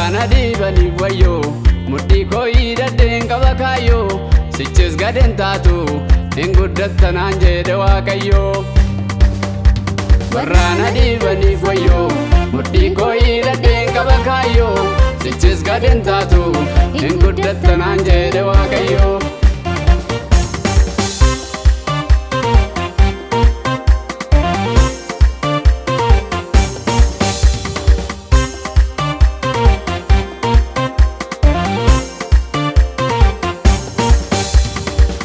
Warraana dhiibaniif wayyoo mudhii koo hidhadheen qaba kaayyoo sichis gadeen taatu hin guddattanaan jedhe Waaqayyoo. Warraana dhiibaniif wayyoo mudhii koo hidhadheen qaba kaayyoo sichis gadeen taatu hin guddattanaan jedhe Waaqayyoo.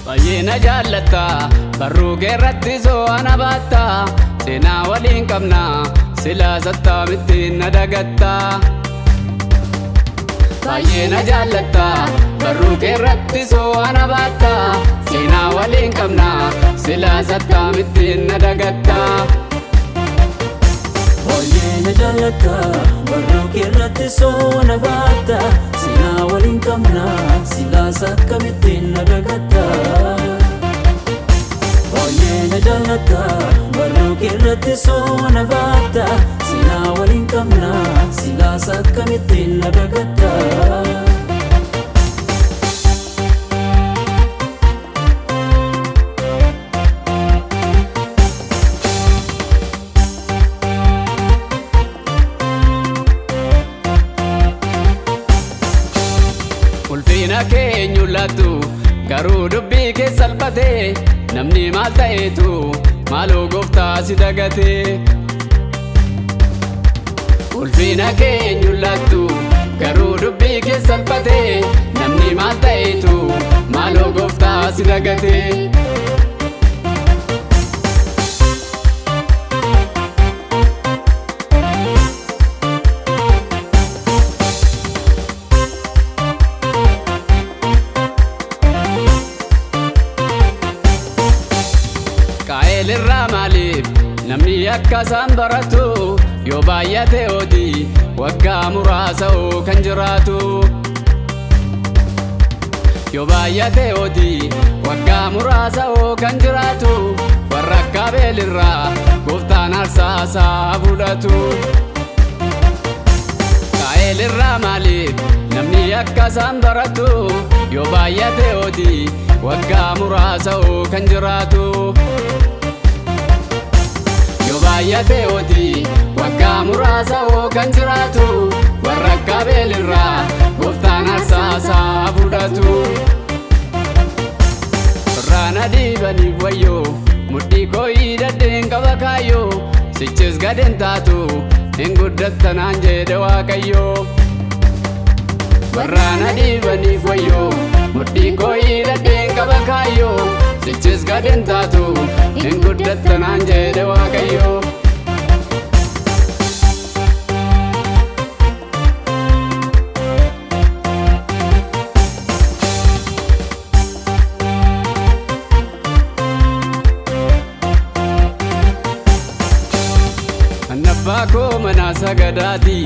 Baay'eena jaallata barruu keerratti so'ana baatta seenaa waliin qabna silaa sattaamittiin na dagatta. Baay'eena jaallata barruu keerratti so'ana baatta seenaa waliin qabna silaa sattaamittiin na dagatta. Baay'eena jaallata barruu keerratti so'ana baatta seenaa waliin qabna silaa sattaamittiin na dagatta. Baay'eena jaallata barruu keerratti so'ana baatta seenaa waliin qabna silaa sattaamittiin na dagatta. Ulfina keenyu laatu garuu dubbii kee salphate namni maal ta'eetu maaloo gooftaa si dagate. Ulfina keenyu laatu garuu dubbii kee salphate namni maal ta'eetu maaloo gooftaa si dagate. Qaa'eel irraa maaliif namni akka isaan baratu yoo baay'ate hojii waggaa muraasa kan jiraatu. Yoo baay'ate hojii waggaa muraasa kan jiraatu warra akka Abeel irraa gooftaan aarsaa isaa fudhatu. Qaa'eel irraa maaliif namni akka isaan baratu yoo baay'ate hojii waggaa muraasa kan jiraatu. Yoo baay'ate hojii waggaa muraasa kan jiraatu warra akka Abeel irraa gooftaan aarsaa isaa fudhatu. Warraana dhiibaniif wayyoo mudhii koo hidhadheen qaba kaayyoo sichis gadeen taatu hin guddattanaan jedhe Waaqayyoo. Warraana dhiibaniif wayyoo mudhii koo hidhadheen qaba kaayyoo sichis gadeen taatu hin guddattanaan jedhe Waaqayyoo. Abbaa koo mana sagadaati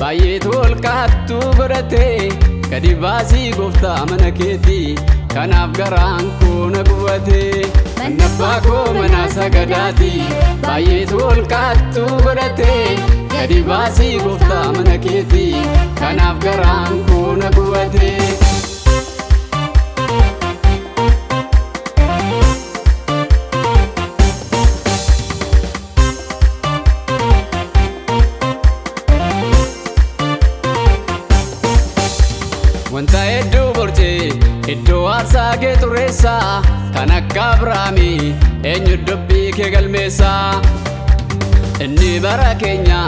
baay'eetu ol kaattu godhate gadi baasii gooftaa mana keeti kanaaf garaan koo na gubate. Abbaa koo mana sagadaati baay'eetu ol kaattu godhate gadi baasii gooftaa mana keeti kanaaf garaan koo na gubate. Wanta hedduu borcee iddoo aarsaa kee xureessa kan akka Abrahaamii eenyu dubbii kee galmeessa. Inni bara keenya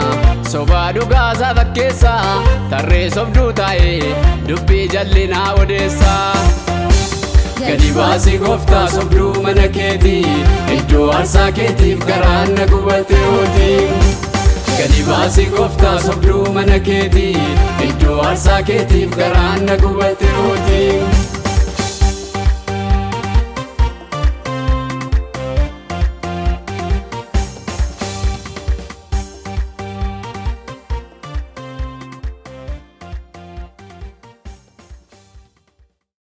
sobaa dhugaasaa fakkeessa tarree sobduu taa'ee dubbii jallinaa odeessa. Gadi baasii gooftaa sobduu mana keetii iddoo aarsaa keetiif garaan na gubate hootii. Gadi baasii gooftaa sobduu mana keetii iddoo aarsaa keetiif garaan na gubate hootii.